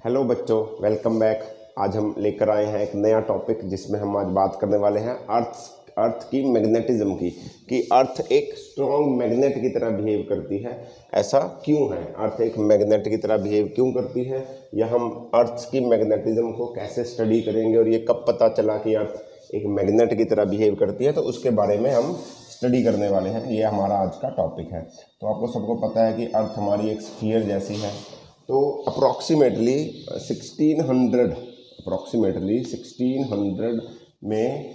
Hello बच्चों, welcome back. आज हम लेकर आए हैं एक नया टॉपिक जिसमें हम आज बात करने वाले हैं अर्थ की मैग्नेटिज्म की, कि अर्थ एक स्ट्रॉन्ग मैग्नेट की तरह बिहेव करती है। ऐसा क्यों है? अर्थ एक मैग्नेट की तरह बिहेव क्यों करती है, या हम अर्थ की मैग्नेटिज्म को कैसे स्टडी करेंगे, और ये कब पता चला कि अर्थ एक मैग्नेट की तरह बिहेव करती है, तो उसके बारे में हम स्टडी करने वाले हैं। ये हमारा आज का टॉपिक है। तो आपको सबको पता है कि अर्थ हमारी एक स्फीयर जैसी है। तो अप्रॉक्सीमेटली 1600 में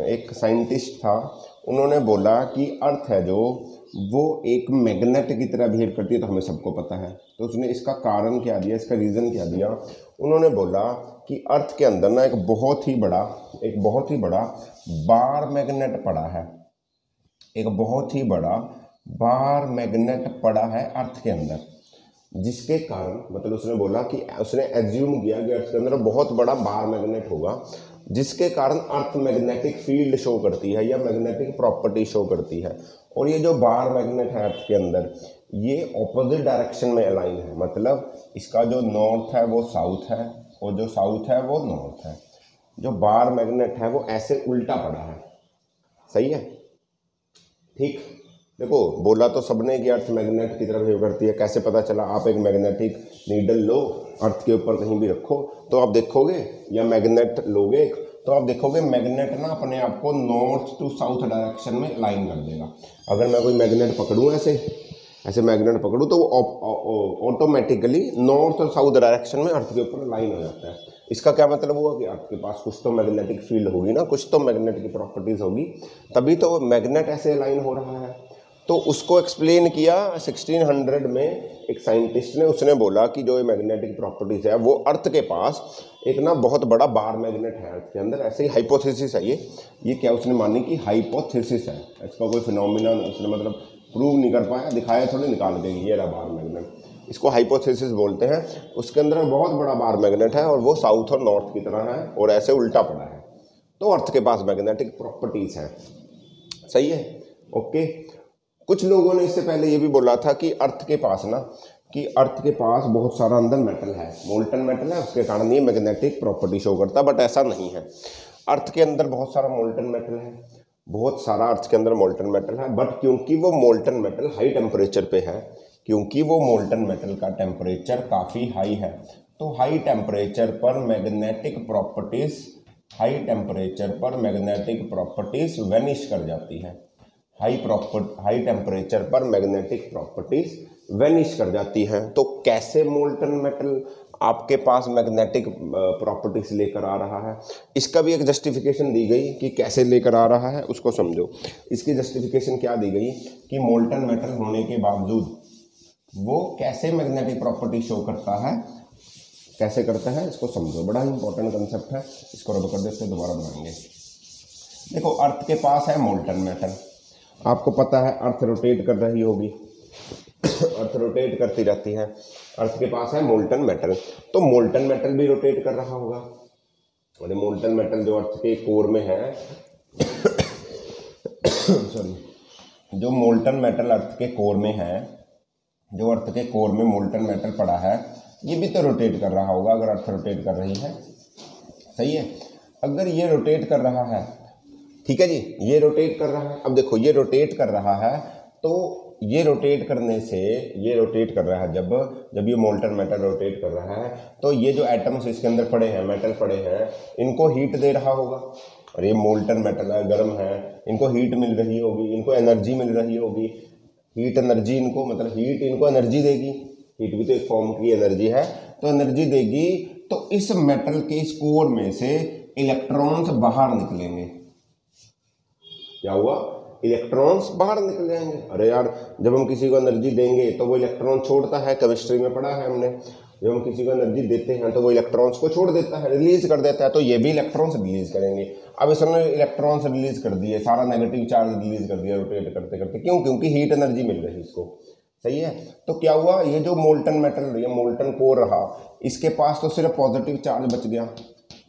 एक साइंटिस्ट था, उन्होंने बोला कि अर्थ है जो वो एक मैग्नेट की तरह बिहेव करती है। तो हमें सबको पता है। तो उसने इसका कारण क्या दिया, इसका रीज़न क्या दिया? उन्होंने बोला कि अर्थ के अंदर ना एक बहुत ही बड़ा बार मैग्नेट पड़ा है। एक बहुत ही बड़ा बार मैग्नेट पड़ा है अर्थ के अंदर, जिसके कारण मतलब उसने बोला कि उसने एज्यूम किया कि अर्थ के अंदर बहुत बड़ा बार मैग्नेट होगा, जिसके कारण अर्थ मैग्नेटिक फील्ड शो करती है या मैग्नेटिक प्रॉपर्टी शो करती है। और ये जो बार मैग्नेट है अर्थ के अंदर, ये ऑपोजिट डायरेक्शन में अलाइन है। मतलब इसका जो नॉर्थ है वो साउथ है, और जो साउथ है वो नॉर्थ है। जो बार मैग्नेट है वो ऐसे उल्टा पड़ा है। सही है? ठीक। देखो, बोला तो सबने कि अर्थ मैग्नेट की तरफ बिहेव करती है। कैसे पता चला? आप एक मैग्नेटिक नीडल लो, अर्थ के ऊपर कहीं भी रखो, तो आप देखोगे, या मैग्नेट लोगे तो आप देखोगे मैग्नेट ना अपने आप को नॉर्थ टू साउथ डायरेक्शन में लाइन कर देगा। अगर मैं कोई मैग्नेट पकड़ूँ, ऐसे मैग्नेट पकड़ूँ, तो वो ऑटोमेटिकली नॉर्थ और साउथ डायरेक्शन में अर्थ के ऊपर लाइन हो जाता है। इसका क्या मतलब हुआ कि अर्थ के पास कुछ तो मैग्नेटिक फील्ड होगी ना, कुछ तो मैग्नेट की प्रॉपर्टीज होगी, तभी तो मैग्नेट ऐसे लाइन हो रहा है। तो उसको एक्सप्लेन किया 1600 में एक साइंटिस्ट ने। उसने बोला कि जो ये मैग्नेटिक प्रॉपर्टीज है वो अर्थ के पास एक ना बहुत बड़ा बार मैग्नेट है अर्थ के अंदर। ऐसे ही हाइपोथेसिस है ये क्या उसने मानी कि हाइपोथेसिस है, इसका कोई फिनोमिना उसने मतलब प्रूव नहीं कर पाया, दिखाया थोड़ी निकाल के ये रहा बार मैग्नेट। इसको हाइपोथेसिस बोलते हैं। उसके अंदर बहुत बड़ा बार मैग्नेट है और वो साउथ और नॉर्थ की तरह है और ऐसे उल्टा पड़ा है। तो अर्थ के पास मैग्नेटिक प्रॉपर्टीज हैं। सही है? ओके। कुछ लोगों ने इससे पहले ये भी बोला था कि अर्थ के पास बहुत सारा अंदर मेटल है, मोल्टन मेटल है, उसके कारण ये मैग्नेटिक प्रॉपर्टी शो करता है। बट ऐसा नहीं है। अर्थ के अंदर बहुत सारा मोल्टन मेटल है, बहुत सारा अर्थ के अंदर मोल्टन मेटल है। बट क्योंकि वो मोल्टन मेटल हाई टेम्परेचर पे है, क्योंकि वो मोल्टन मेटल का टेम्परेचर काफ़ी हाई है, तो हाई टेम्परेचर पर मैग्नेटिक प्रॉपर्टीज वेनिश कर जाती है। हाई टेम्परेचर पर मैग्नेटिक प्रॉपर्टीज वेनिश कर जाती हैं। तो कैसे मोल्टन मेटल आपके पास मैग्नेटिक प्रॉपर्टीज लेकर आ रहा है, इसका भी एक जस्टिफिकेशन दी गई कि कैसे लेकर आ रहा है, उसको समझो। इसकी जस्टिफिकेशन क्या दी गई कि मोल्टन मेटल होने के बावजूद वो कैसे मैग्नेटिक प्रॉपर्टी शो करता है, कैसे करता है, इसको समझो। बड़ा ही इंपॉर्टेंट कंसेप्ट है। इसको रब कर देते दोबारा बनाएंगे। देखो, अर्थ के पास है मोल्टन मेटल। आपको पता है अर्थ रोटेट कर रही होगी, अर्थ रोटेट करती रहती है। अर्थ के पास है मोल्टन मेटल, तो मोल्टन मेटल भी रोटेट कर रहा होगा। और मोल्टन मेटल जो अर्थ के कोर में है सॉरी, जो मोल्टन मेटल अर्थ के कोर में है, जो अर्थ के कोर में मोल्टन मेटल पड़ा है, ये भी तो रोटेट कर रहा होगा अगर अर्थ रोटेट कर रही है। सही है? अगर ये रोटेट कर रहा है, ठीक है जी, ये रोटेट कर रहा है। अब देखो, ये रोटेट कर रहा है, तो ये रोटेट करने से ये रोटेट कर रहा है। जब ये मोल्टन मेटल रोटेट कर रहा है, तो ये जो एटम्स इसके अंदर पड़े हैं, मेटल पड़े हैं, इनको हीट दे रहा होगा। और ये मोल्टन मेटल है, गर्म है, इनको हीट मिल रही होगी, इनको एनर्जी मिल रही होगी। हीट एनर्जी इनको मतलब हीट इनको एनर्जी देगी। हीट भी तो एक फॉर्म की एनर्जी है, तो एनर्जी देगी। तो इस मेटल के इस कोर में से इलेक्ट्रॉन्स बाहर निकलेंगे। क्या हुआ? इलेक्ट्रॉन्स बाहर निकल जाएंगे। अरे यार, जब हम किसी को एनर्जी देंगे तो वो इलेक्ट्रॉन छोड़ता है, केमिस्ट्री में पढ़ा है हमने। जब हम किसी को एनर्जी देते हैं तो वो इलेक्ट्रॉन्स को छोड़ देता है, रिलीज कर देता है। तो ये भी इलेक्ट्रॉन्स रिलीज करेंगे। अब इसने इलेक्ट्रॉन्स रिलीज कर दिए, सारा नेगेटिव चार्ज रिलीज कर दिया रोटेट करते करते। क्यों? क्योंकि हीट एनर्जी मिल रही इसको। सही है? तो क्या हुआ, ये जो मोल्टन मेटल, ये मोल्टन कोर रहा, इसके पास तो सिर्फ पॉजिटिव चार्ज बच गया।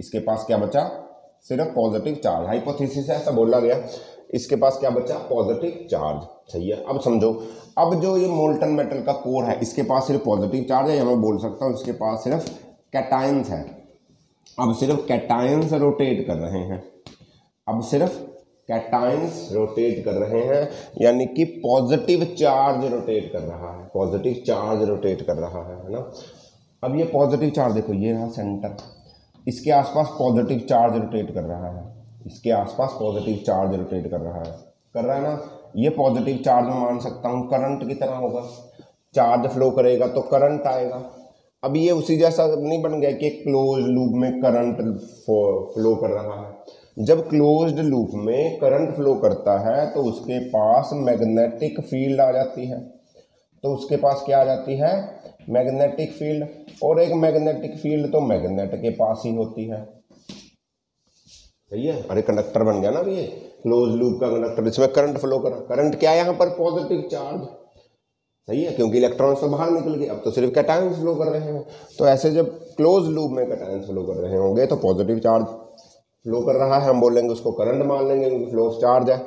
इसके पास क्या बचा? सिर्फ पॉजिटिव चार्ज। हाइपोथेसिस है, ऐसा बोला गया। इसके पास क्या बचा? Positive charge. सही है? अब समझो, अब जो ये मोल्टन मेटल का कोर है, इसके पास सिर्फ पॉजिटिव चार्ज है, या मैं बोल सकता हूँ इसके पास सिर्फ कैटायंस है, अब सिर्फ कैटायंस रोटेट कर रहे हैं, अब सिर्फ कैटायंस रोटेट कर रहे हैं, यानी कि पॉजिटिव चार्ज रोटेट कर रहा है, पॉजिटिव चार्ज रोटेट कर रहा है ना। अब ये पॉजिटिव चार्ज देखो, ये रहा सेंटर, इसके आसपास पॉजिटिव चार्ज रोटेट कर रहा है, इसके आसपास पॉजिटिव चार्ज रोटेट कर रहा है ना। ये पॉजिटिव चार्ज में मान सकता हूँ करंट की तरह होगा, चार्ज फ्लो करेगा तो करंट आएगा। अब ये उसी जैसा नहीं बन गया कि क्लोज लूप में करंट फ्लो कर रहा है। जब क्लोज्ड लूप में करंट फ्लो करता है तो उसके पास मैग्नेटिक फील्ड आ जाती है, तो उसके पास क्या आ जाती है, मैग्नेटिक फील्ड। और एक मैग्नेटिक फील्ड तो मैग्नेट के पास ही होती है, सही है। अरे कंडक्टर बन गया ना ये क्लोज लूप का कंडक्टर, इसमें करंट फ्लो कर, करंट क्या है यहाँ पर, पॉजिटिव चार्ज, सही है, क्योंकि इलेक्ट्रॉन्स तो बाहर निकल गए, अब तो सिर्फ कैटायंस फ्लो कर रहे हैं। तो ऐसे जब क्लोज लूप में कैटायंस फ्लो कर रहे होंगे तो पॉजिटिव चार्ज फ्लो कर रहा है, हम बोलेंगे उसको करंट मान लेंगे क्योंकि फ्लो चार्ज है,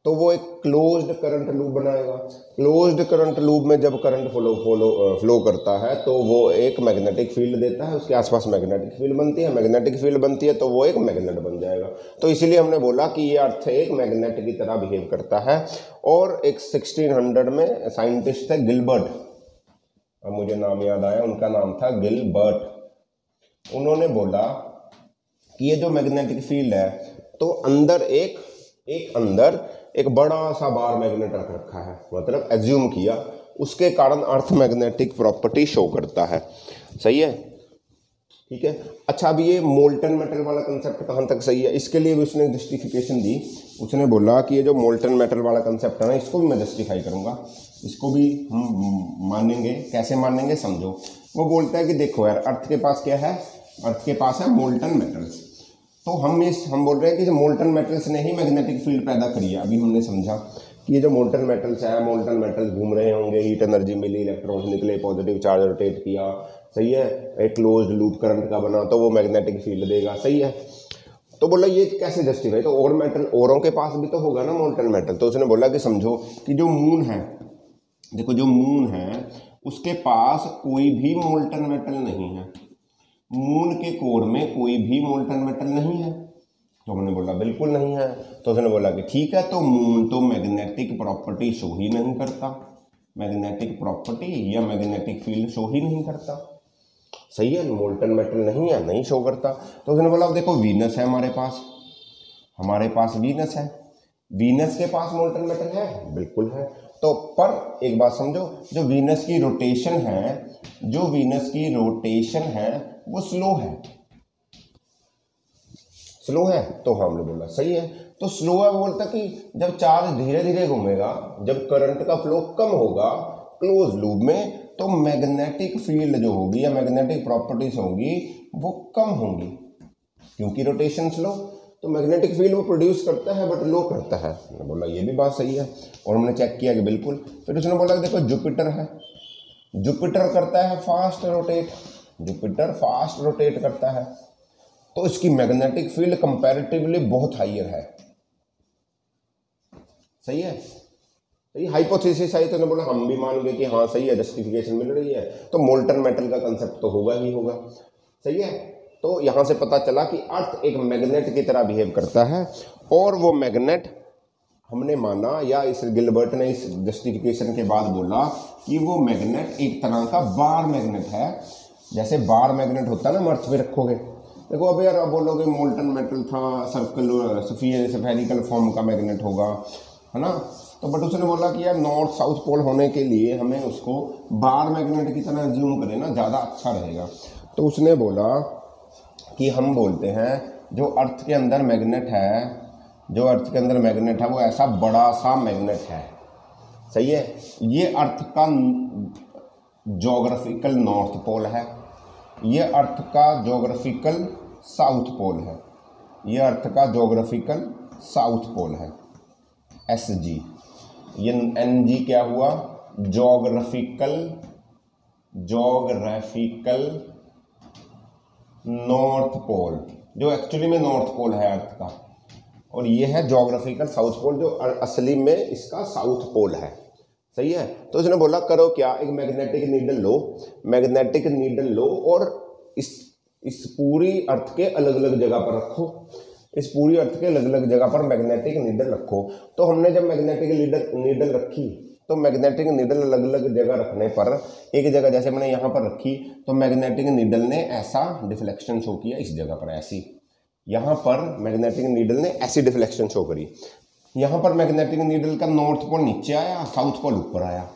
तो वो एक क्लोज्ड करंट लूप बनाएगा। क्लोज्ड करंट लूप में जब करंट फ्लो करता है तो वो एक मैग्नेटिक फील्ड देता है, उसके आसपास मैग्नेटिक फील्ड बनती है, मैग्नेटिक फील्ड बनती है तो वो एक मैग्नेट बन जाएगा। तो इसीलिए हमने बोला कि ये अर्थ एक मैग्नेट की तरह बिहेव करता है। और एक 1600 में साइंटिस्ट थे गिलबर्ट, अब मुझे नाम याद आया, उनका नाम था गिलबर्ट। उन्होंने बोला कि ये जो मैग्नेटिक फील्ड है तो अंदर अंदर एक बड़ा सा बार मैग्नेट रख रखा है, मतलब एज्यूम किया, उसके कारण अर्थ मैग्नेटिक प्रॉपर्टी शो करता है, सही है, ठीक है। अच्छा, अब ये मोल्टन मेटल वाला कंसेप्ट कहाँ तक सही है, इसके लिए भी उसने जस्टिफिकेशन दी। उसने बोला कि ये जो मोल्टन मेटल वाला कंसेप्ट है ना, इसको भी मैं जस्टिफाई करूँगा, इसको भी हम मानेंगे। कैसे मानेंगे समझो। वो बोलता है कि देखो यार, अर्थ के पास क्या है, अर्थ के पास है मोल्टन मेटल्स, तो हम बोल रहे हैं कि जो मोल्टन मेटल्स ने ही मैग्नेटिक फील्ड पैदा करी है। अभी हमने समझा कि ये जो मोल्टन मेटल्स है, मोल्टन मेटल्स घूम रहे होंगे, हीट एनर्जी मिली, इलेक्ट्रॉन्स निकले, पॉजिटिव चार्ज रोटेट किया, सही है, एक क्लोज्ड लूप करंट का बना, तो वो मैग्नेटिक फील्ड देगा, सही है। तो बोला ये कैसे जस्टिफाई, तो और मेटल औरों के पास भी तो होगा ना मोल्टन मेटल। तो उसने बोला कि समझो कि जो मून है, देखो जो मून है उसके पास कोई भी मोल्टन मेटल नहीं है, मून के कोर में कोई भी मोल्टन मेटल नहीं है। तो हमने बोला बिल्कुल नहीं है। तो उसने बोला कि ठीक है, तो मून तो मैग्नेटिक प्रॉपर्टी शो ही नहीं करता, मैग्नेटिक प्रॉपर्टी या मैग्नेटिक फील्ड शो ही नहीं करता, सही है, मोल्टन मेटल नहीं है, नहीं शो करता। तो उसने बोला देखो वीनस है हमारे पास वीनस है, वीनस के पास मोल्टन मेटल है, बिल्कुल है। तो पर एक बात समझो, जो वीनस की रोटेशन है वो स्लो है, तो हमने बोला सही है। तो स्लो है, बोलता कि जब चार्ज धीरे धीरे घूमेगा, जब करंट का फ्लो कम होगा क्लोज लूप में, तो मैग्नेटिक फील्ड जो होगी या मैग्नेटिक प्रॉपर्टीज होंगी वो कम होंगी, क्योंकि रोटेशन स्लो, तो मैग्नेटिक फील्ड वो प्रोड्यूस करता है बट लो करता है। मैंने बोला ये भी बात सही है, और हमने चेक किया कि बिल्कुल। फिर उसने बोला कि देखो जुपिटर है, जुपिटर करता है fast rotate, Jupiter fast rotate करता है, तो इसकी मैग्नेटिक फील्ड कंपैरेटिवली बहुत हाइयर है, सही है। तो ये हाइपोथेसिस आई, तो ने बोला हम भी मान गए कि हाँ सही है, जस्टिफिकेशन मिल रही है, तो मोल्टन मेटल का कंसेप्ट तो होगा ही होगा, सही है। तो यहाँ से पता चला कि अर्थ एक मैग्नेट की तरह बिहेव करता है, और वो मैग्नेट हमने माना, या इस गिलबर्ट ने इस जस्टिफिकेशन के बाद बोला कि वो मैग्नेट एक तरह का बार मैग्नेट है। जैसे बार मैग्नेट होता है ना, अर्थ पे रखोगे, देखो अब यार आप बोलोगे मोल्टन मेटल था, स्फेरिकल फॉर्म का मैग्नेट होगा, है ना। तो बट उसने बोला कि यार नॉर्थ साउथ पोल होने के लिए हमें उसको बार मैग्नेट की तरह एज्यूम करें ना, ज़्यादा अच्छा रहेगा। तो उसने बोला कि हम बोलते हैं जो अर्थ के अंदर मैग्नेट है, वो ऐसा बड़ा सा मैग्नेट है, सही है। ये अर्थ का ज्योग्राफिकल नॉर्थ पोल है, ये अर्थ का ज्योग्राफिकल साउथ पोल है, ये अर्थ का ज्योग्राफिकल साउथ पोल है, SG। ये NG क्या हुआ, ज्योग्राफिकल नॉर्थ पोल, जो एक्चुअली में नॉर्थ पोल है अर्थ का, और ये है ज्योग्राफिकल साउथ पोल, जो असली में इसका साउथ पोल है, सही है। तो उसने बोला करो क्या, एक मैग्नेटिक नीडल लो और इस पूरी अर्थ के अलग अलग जगह पर रखो, इस पूरी अर्थ के अलग अलग जगह पर मैग्नेटिक नीडल रखो। तो हमने जब मैग्नेटिक नीडल रखी तो मैग्नेटिक नीडल अलग अलग जगह रखने पर एक जगह जैसे मैंने यहाँ पर रखी तो मैग्नेटिक नीडल ने ऐसा डिफ्लेक्शन शो किया, इस जगह पर ऐसी, यहाँ पर मैग्नेटिक नीडल ने ऐसी डिफ्लेक्शन शो करी। यहाँ पर मैग्नेटिक नीडल का नॉर्थ पोल नीचे आया, साउथ पोल ऊपर आया,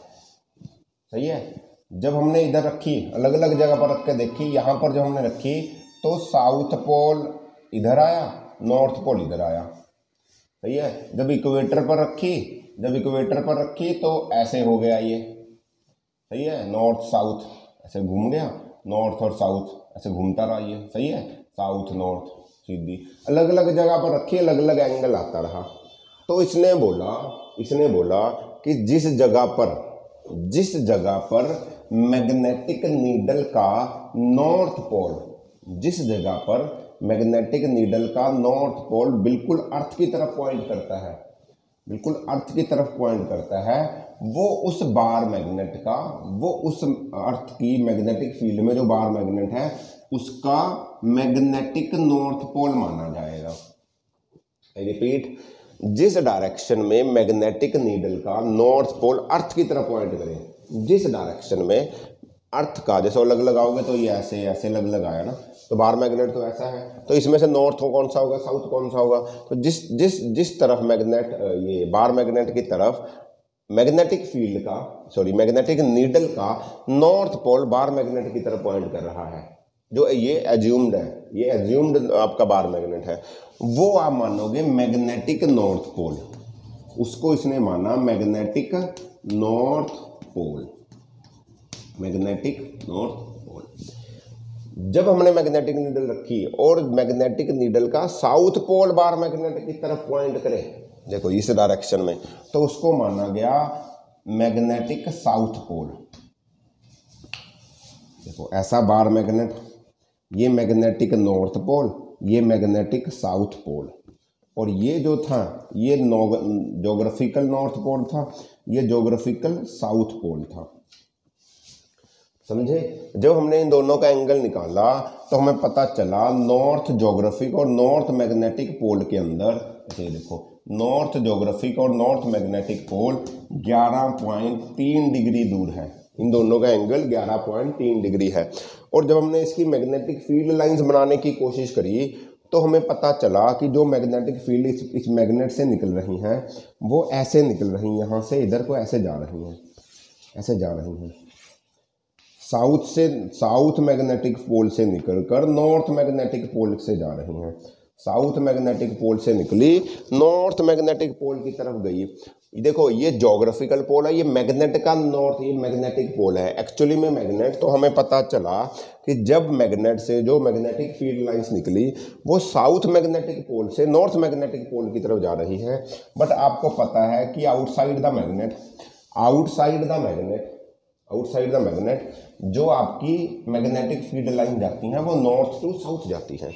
सही है। जब हमने इधर रखी, अलग अलग जगह पर रख के देखी, यहाँ पर जब हमने रखी तो साउथ पोल इधर आया, नॉर्थ पोल इधर आया, सही है। जब इक्वेटर पर रखी तो ऐसे हो गया ये, सही है, नॉर्थ साउथ ऐसे घूम गया, नॉर्थ और साउथ ऐसे घूमता रहा ये, सही है, साउथ नॉर्थ सीधी अलग अलग जगह पर रखी, अलग अलग एंगल आता रहा। तो इसने बोला कि जिस जगह पर मैग्नेटिक नीडल का नॉर्थ पोल बिल्कुल अर्थ की तरफ पॉइंट करता है, वो उस अर्थ की मैग्नेटिक फील्ड में जो बार मैग्नेट है उसका मैग्नेटिक नॉर्थ पोल माना जाएगा। रिपीट, जिस डायरेक्शन में मैग्नेटिक नीडल का नॉर्थ पोल अर्थ की तरफ पॉइंट करे, जिस डायरेक्शन में अर्थ का, जैसे अलग लगाओगे तो ये ऐसे ऐसे अलग लगाया ना, तो बार मैग्नेट तो ऐसा है, तो इसमें से नॉर्थ कौन सा होगा, साउथ कौन सा होगा, तो जिस तरफ मैग्नेट, ये बार मैग्नेट की तरफ मैग्नेटिक नीडल का नॉर्थ पोल बार मैग्नेट की तरफ पॉइंट कर रहा है, जो ये एज्यूम्ड आपका बार मैग्नेट है, वो आप मानोगे मैग्नेटिक नॉर्थ पोल, उसको इसने माना मैग्नेटिक नॉर्थ पोल। जब हमने मैग्नेटिक नीडल रखी और मैग्नेटिक नीडल का साउथ पोल बार मैग्नेट की तरफ पॉइंट करे, देखो इस डायरेक्शन में, तो उसको माना गया मैग्नेटिक साउथ पोल। देखो ऐसा बार मैग्नेट, ये मैग्नेटिक नॉर्थ पोल, ये मैग्नेटिक साउथ पोल, और ये जो था ये ज्योग्राफिकल नॉर्थ पोल था, ये ज्योग्राफिकल साउथ पोल था, समझे। जब हमने इन दोनों का एंगल निकाला तो हमें पता चला नॉर्थ ज्योग्राफिक और नॉर्थ मैग्नेटिक पोल के अंदर, ये देखो नॉर्थ ज्योग्राफिक और नॉर्थ मैग्नेटिक पोल 11.3 डिग्री दूर है, इन दोनों का एंगल 11.3 डिग्री है। और जब हमने इसकी मैग्नेटिक फील्ड लाइंस बनाने की कोशिश करी तो हमें पता चला कि जो मैग्नेटिक फील्ड इस मैग्नेट से निकल रही हैं वो ऐसे निकल रही हैं, यहाँ से इधर को ऐसे जा रही हैं, साउथ मैग्नेटिक पोल से निकलकर नॉर्थ मैग्नेटिक पोल से जा रही हैं, साउथ मैग्नेटिक पोल से निकली नॉर्थ मैग्नेटिक पोल की तरफ गई। देखो ये ज्योग्राफिकल पोल है, ये मैग्नेट का नॉर्थ, ये मैग्नेटिक पोल है एक्चुअली में मैग्नेट। तो हमें पता चला कि जब मैग्नेट से जो मैग्नेटिक फील्ड लाइंस निकली वो साउथ मैग्नेटिक पोल से नॉर्थ मैग्नेटिक पोल की तरफ जा रही है। बट आपको पता है कि आउटसाइड द मैग्नेट जो आपकी मैग्नेटिक फील्ड लाइन जाती हैं वो नॉर्थ टू साउथ जाती हैं।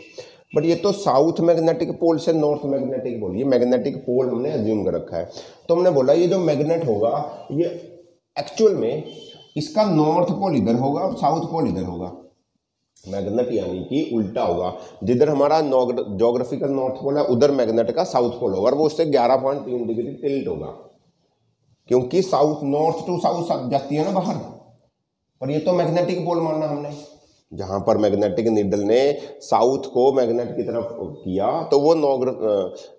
बट ये तो साउथ मैग्नेटिक पोल से नॉर्थ मैग्नेटिक पोल, ये मैग्नेटिक पोल हमने अज्यूम कर रखा है। तो हमने बोला ये जो मैग्नेट होगा ये एक्चुअल में इसका नॉर्थ पोल इधर होगा और साउथ पोल इधर होगा, मैग्नेट यानी कि उल्टा होगा। जिधर हमारा ज्योग्राफिकल नॉर्थ पोल है उधर मैग्नेट का साउथ पोल होगा और वो उससे 11.3 डिग्री टिल्ट होगा, क्योंकि साउथ नॉर्थ टू साउथ जाती है ना बाहर। पर ये तो मैग्नेटिक पोल मानना हमने, जहाँ पर मैग्नेटिक नीडल ने साउथ को मैग्नेट की तरफ किया तो वो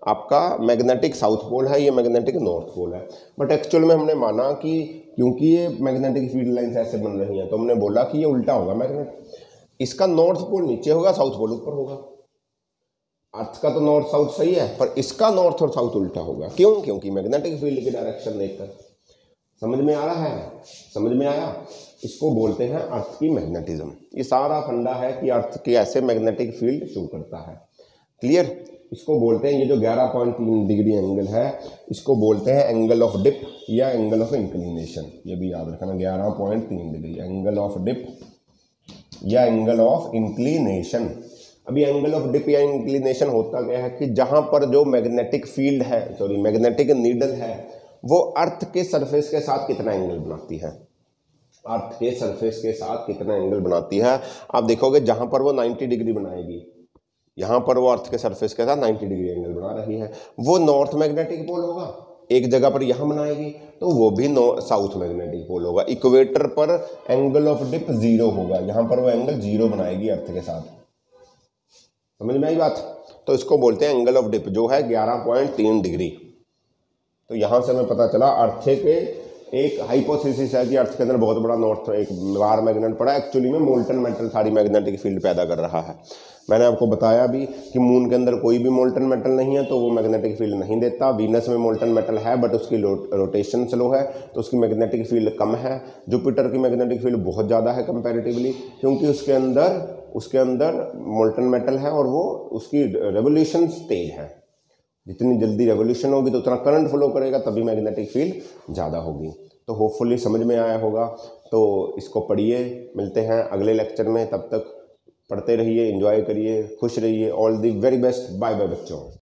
आपका मैग्नेटिक साउथ पोल है, ये मैग्नेटिक नॉर्थ पोल है। बट एक्चुअल में हमने माना कि क्योंकि ये मैग्नेटिक फील्ड लाइंस ऐसे बन रही हैं तो हमने बोला कि ये उल्टा होगा मैग्नेट, इसका नॉर्थ पोल नीचे होगा, साउथ पोल ऊपर होगा। अर्थ का तो नॉर्थ साउथ सही है पर इसका नॉर्थ और साउथ उल्टा होगा। क्यों? क्योंकि मैग्नेटिक फील्ड की डायरेक्शन देखकर। समझ में आ रहा है? समझ में आया? इसको बोलते हैं अर्थ की मैग्नेटिज्म। ये सारा फंडा है कि अर्थ की ऐसे मैग्नेटिक फील्ड शो करता है। क्लियर? इसको बोलते हैं, ये जो 11.3 डिग्री एंगल है इसको बोलते हैं एंगल ऑफ डिप या एंगल ऑफ इंक्लिनेशन। ये भी याद रखना, 11.3 डिग्री एंगल ऑफ डिप या एंगल ऑफ इंक्लिनेशन। अभी एंगल ऑफ डिप या इंक्लिनेशन होता क्या है कि जहां पर जो मैग्नेटिक फील्ड है, मैग्नेटिक नीडल है, वो अर्थ के सरफेस के साथ कितना एंगल बनाती है। अर्थ के सरफेस के साथ कितना एंगल बनाती है। आप देखोगे जहां पर वो 90 डिग्री बनाएगी, यहां पर वो अर्थ के सरफेस के साथ 90 डिग्री एंगल बना रही है, वो नॉर्थ मैग्नेटिक पोल होगा। एक जगह पर यहां बनाएगी तो वो भी साउथ मैग्नेटिक पोल होगा। इक्वेटर पर एंगल ऑफ डिप 0 होगा, यहां पर वो एंगल 0 बनाएगी अर्थ के साथ। समझ में आई बात। तो इसको बोलते हैं एंगल ऑफ डिप, जो है 11.3 डिग्री। तो यहां से हमें पता चला अर्थ के एक हाइपोथेसिस है कि अर्थ के अंदर बहुत बड़ा नॉर्थ एक बार मैग्नेट पड़ा है। एक्चुअली में मोल्टन मेटल सारी मैग्नेटिक फील्ड पैदा कर रहा है। मैंने आपको बताया भी कि मून के अंदर कोई भी मोल्टन मेटल नहीं है तो वो मैग्नेटिक फील्ड नहीं देता। वीनस में मोल्टन मेटल है बट उसकी रोटेशन स्लो है तो उसकी मैग्नेटिक फील्ड कम है। जुपिटर की मैग्नेटिक फील्ड बहुत ज़्यादा है कंपैरेटिवली, क्योंकि उसके अंदर मोल्टन मेटल है और वो उसकी रेवोल्यूशन तेज है। जितनी जल्दी रेवोल्यूशन होगी तो उतना करंट फ्लो करेगा, तभी मैग्नेटिक फील्ड ज़्यादा होगी। तो होपफुली समझ में आया होगा। तो इसको पढ़िए, मिलते हैं अगले लेक्चर में। तब तक पढ़ते रहिए, एंजॉय करिए, खुश रहिए। All the very best. Bye bye बच्चों।